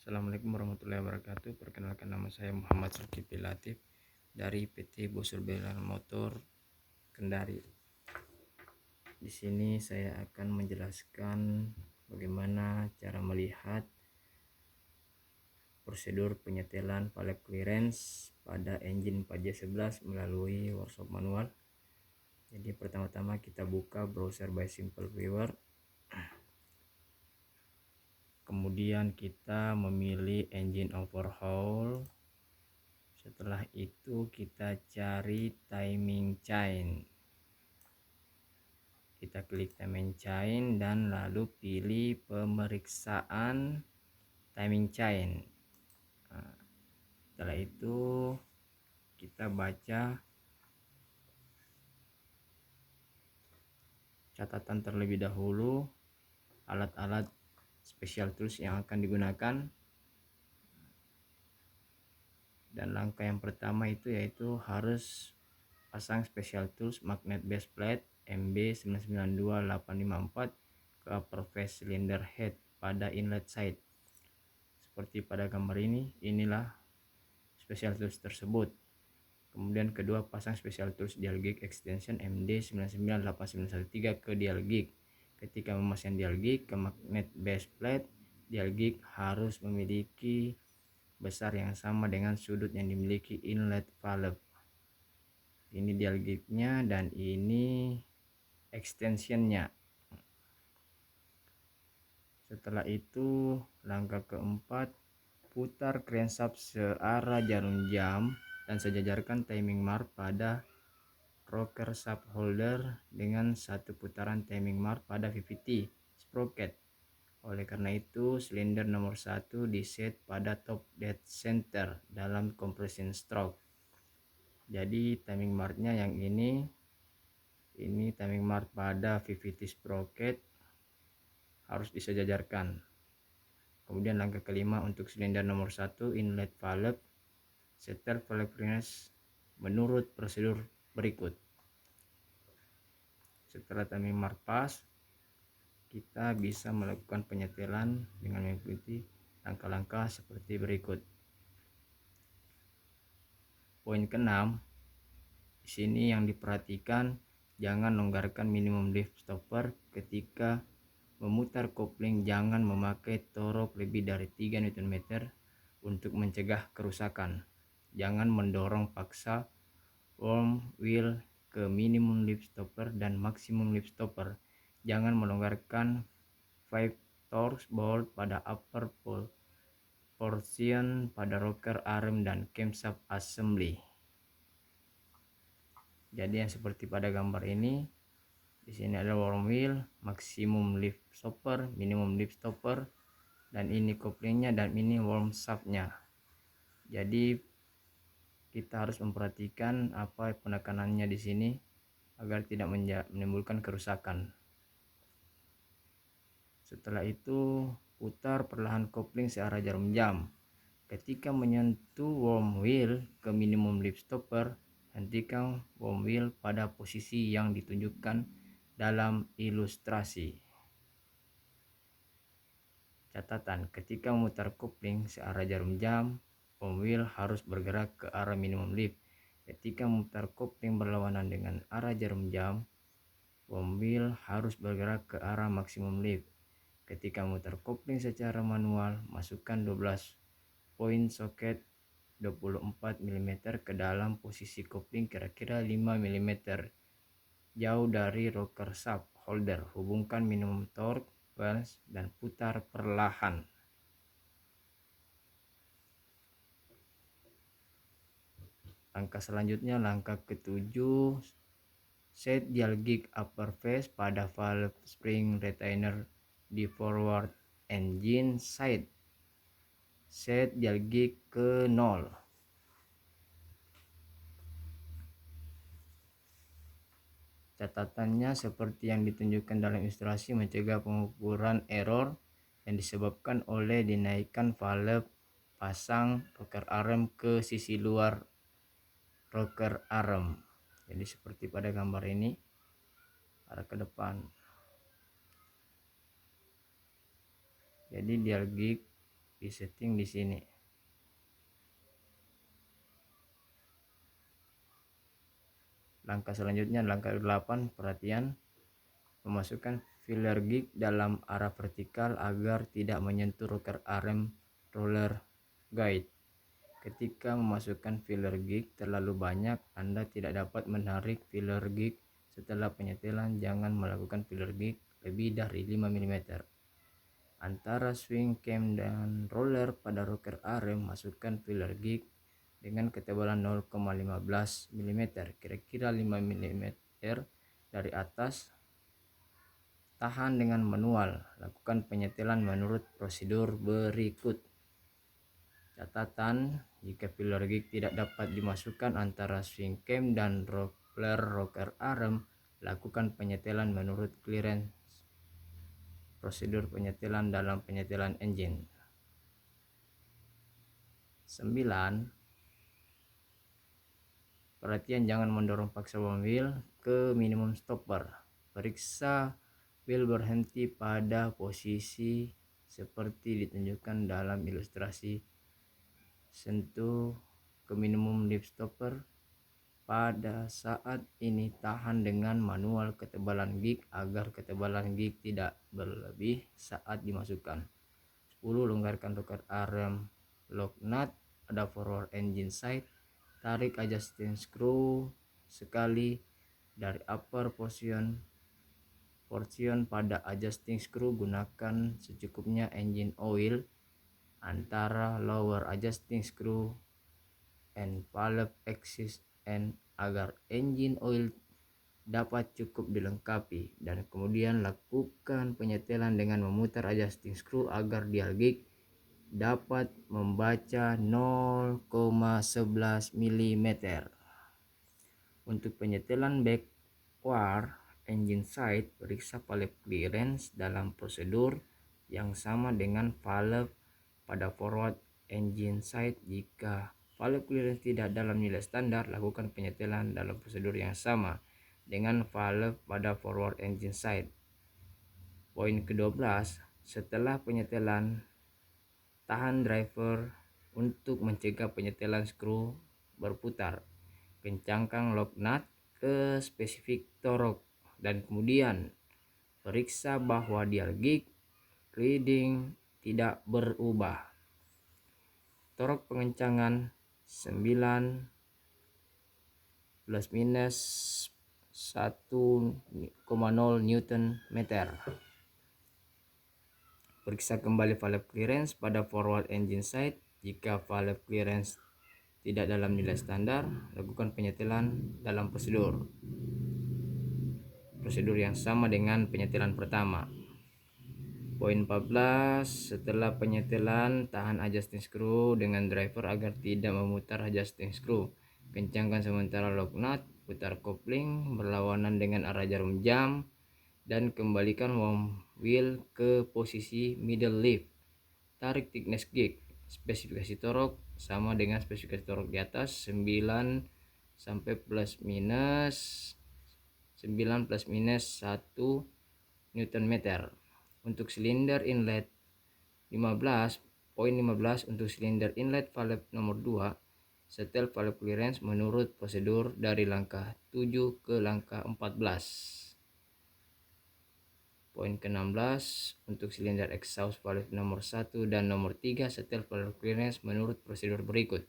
Assalamualaikum warahmatullahi wabarakatuh. Perkenalkan, nama saya Muhammad Zulkifli Latif dari PT Bosur Belan Motor Kendari. Di sini saya akan menjelaskan bagaimana cara melihat prosedur penyetelan valve clearance pada engine 4J11 melalui workshop manual. Jadi pertama-tama kita buka browser by Simple Viewer. Kemudian kita memilih engine overhaul. Setelah itu kita cari timing chain. Kita klik timing chain dan lalu pilih pemeriksaan timing chain. Nah, setelah itu kita baca catatan terlebih dahulu alat-alat special tools yang akan digunakan. Dan langkah yang pertama itu yaitu harus pasang special tools magnet base plate MB992854 ke upper face cylinder head pada inlet side. Seperti pada gambar ini, inilah special tools tersebut. Kemudian kedua, pasang special tools dial gig extension MD998913 ke dial gig. Ketika memasang dial gig ke magnet base plate, dial gig harus memiliki besar yang sama dengan sudut yang dimiliki inlet valve. Ini dial gignya dan ini extensionnya. Setelah itu langkah keempat, putar crankshaft searah jarum jam dan sejajarkan timing mark pada rocker shaft holder dengan satu putaran timing mark pada VVT sprocket. Oleh karena itu, silinder nomor 1 diset pada top dead center dalam compression stroke. Jadi timing marknya yang ini timing mark pada VVT sprocket harus disejajarkan. Kemudian langkah kelima, untuk silinder nomor 1 inlet valve, setel valve clearance menurut prosedur berikut. Setelah timing mark pas, kita bisa melakukan penyetelan dengan mengikuti langkah-langkah seperti berikut. Poin ke-6, di sini yang diperhatikan, jangan longgarkan minimum lift stopper ketika memutar kopling. Jangan memakai torok lebih dari 3 Nm untuk mencegah kerusakan. Jangan mendorong paksa worm wheel ke minimum lift stopper dan maksimum lift stopper. Jangan melonggarkan 5 Torx bolt pada upper portion pada rocker arm dan camshaft assembly. Jadi yang seperti pada gambar ini, di sini ada worm wheel, maksimum lift stopper, minimum lift stopper, dan ini koplingnya dan ini worm shaftnya. Jadi kita harus memperhatikan apa penekanannya di sini agar tidak menimbulkan kerusakan. Setelah itu putar perlahan kopling searah jarum jam. Ketika menyentuh worm wheel ke minimum lift stopper, hentikan worm wheel pada posisi yang ditunjukkan dalam ilustrasi. Catatan, ketika memutar kopling searah jarum jam, worm wheel harus bergerak ke arah minimum lift. Ketika memutar kopling berlawanan dengan arah jarum jam, worm wheel harus bergerak ke arah maksimum lift. Ketika memutar kopling secara manual, masukkan 12 poin soket 24 mm ke dalam posisi kopling kira-kira 5 mm jauh dari rocker shaft holder. Hubungkan minimum torque balance dan putar perlahan. Langkah selanjutnya, langkah ke-7, set dial gig upper face pada valve spring retainer di forward engine side. Set dial gig ke 0. Catatannya seperti yang ditunjukkan dalam ilustrasi, mencegah pengukuran error yang disebabkan oleh dinaikkan valve pasang rocker arm ke sisi luar rocker arm. Jadi seperti pada gambar ini, arah ke depan. Jadi dial gig di setting di sini. Langkah selanjutnya, langkah 8, perhatian, memasukkan filler gig dalam arah vertikal agar tidak menyentuh rocker arm roller guide. Ketika memasukkan filler gig terlalu banyak, Anda tidak dapat menarik filler gig setelah penyetelan. Jangan melakukan filler gig lebih dari 5 mm. Antara swing cam dan roller pada rocker arm, masukkan filler gig dengan ketebalan 0,15 mm, kira-kira 5 mm dari atas. Tahan dengan manual. Lakukan penyetelan menurut prosedur berikut. Catatan, jika filler gig tidak dapat dimasukkan antara swing cam dan rocker arm, lakukan penyetelan menurut clearance prosedur penyetelan dalam penyetelan engine. 9. Perhatian, jangan mendorong paksa wheel ke minimum stopper. Periksa wheel berhenti pada posisi seperti ditunjukkan dalam ilustrasi. Sentuh ke minimum lip stopper. Pada saat ini tahan dengan manual ketebalan gig agar ketebalan gig tidak berlebih saat dimasukkan. 10. Longgarkan rocker arm lock nut pada forward engine side. Tarik adjusting screw sekali dari upper portion pada adjusting screw. Gunakan secukupnya engine oil antara lower adjusting screw and valve axis end agar engine oil dapat cukup dilengkapi, dan kemudian lakukan penyetelan dengan memutar adjusting screw agar dial gig dapat membaca 0,11 mm. Untuk penyetelan backward engine side, periksa valve clearance dalam prosedur yang sama dengan valve pada forward engine side. Jika valve clearance tidak dalam nilai standar, lakukan penyetelan dalam prosedur yang sama dengan valve pada forward engine side. Poin ke-12, setelah penyetelan, tahan driver untuk mencegah penyetelan skru berputar. Kencangkan lock nut ke spesifik torok dan kemudian periksa bahwa dial gig reading tidak berubah. Torok pengencangan 9 plus minus 1,0 Nm. Periksa kembali valve clearance pada forward engine side. Jika valve clearance tidak dalam nilai standar, lakukan penyetelan dalam prosedur yang sama dengan penyetelan pertama. Poin 14, setelah penyetelan, tahan adjusting screw dengan driver agar tidak memutar adjusting screw. Kencangkan sementara lock nut, putar kopling berlawanan dengan arah jarum jam, dan kembalikan worm wheel ke posisi middle lift. Tarik thickness gig. Spesifikasi torok sama dengan spesifikasi torok di atas, 9 sampai plus minus 9 plus minus 1 Nm. Untuk silinder inlet 15, poin 15, untuk silinder inlet valve nomor 2, setel valve clearance menurut prosedur dari langkah 7 ke langkah 14. Poin ke-16, untuk silinder exhaust valve nomor 1 dan nomor 3, setel valve clearance menurut prosedur berikut.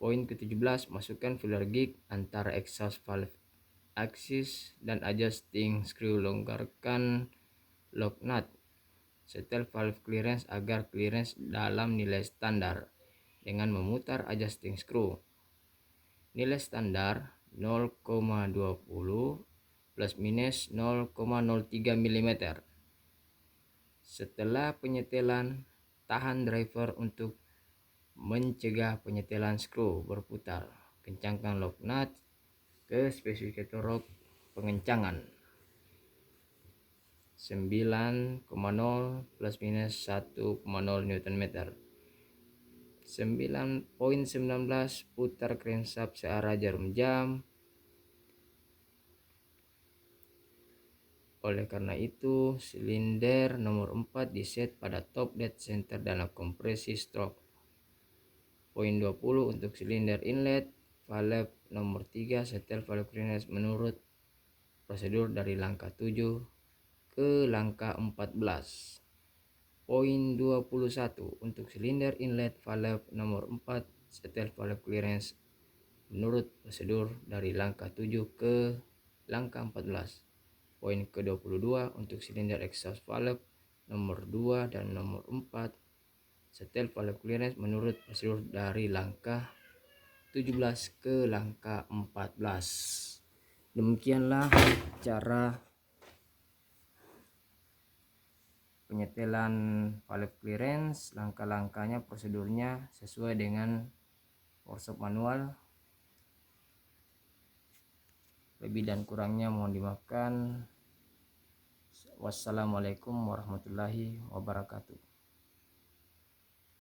Poin ke-17, masukkan filler gig antara exhaust valve axis dan adjusting screw. Longgarkan lock nut. Setel valve clearance agar clearance dalam nilai standar dengan memutar adjusting screw. Nilai standar 0,20 plus minus 0,03 mm. Setelah penyetelan, tahan driver untuk mencegah penyetelan skru berputar. Kencangkan lock nut ke spesifikasi torok pengencangan 9,0 plus minus 1,0 Nm. 9.19, putar crankshaft searah jarum jam. Oleh karena itu, silinder nomor 4 diset pada top dead center dalam kompresi stroke. Poin 20 untuk silinder inlet valve nomor 3 setel valve clearance menurut prosedur dari langkah 7 ke langkah 14. Poin 21 untuk silinder inlet valve nomor 4 setel valve clearance menurut prosedur dari langkah 7 ke langkah 14. Poin ke-22 untuk silinder exhaust valve nomor 2 dan nomor 4 setel valve clearance menurut prosedur dari langkah 17 ke langkah 14. Demikianlah cara penyetelan valve clearance, langkah-langkahnya, prosedurnya sesuai dengan workshop manual. Lebih dan kurangnya mohon dimaafkan. Wassalamualaikum warahmatullahi wabarakatuh.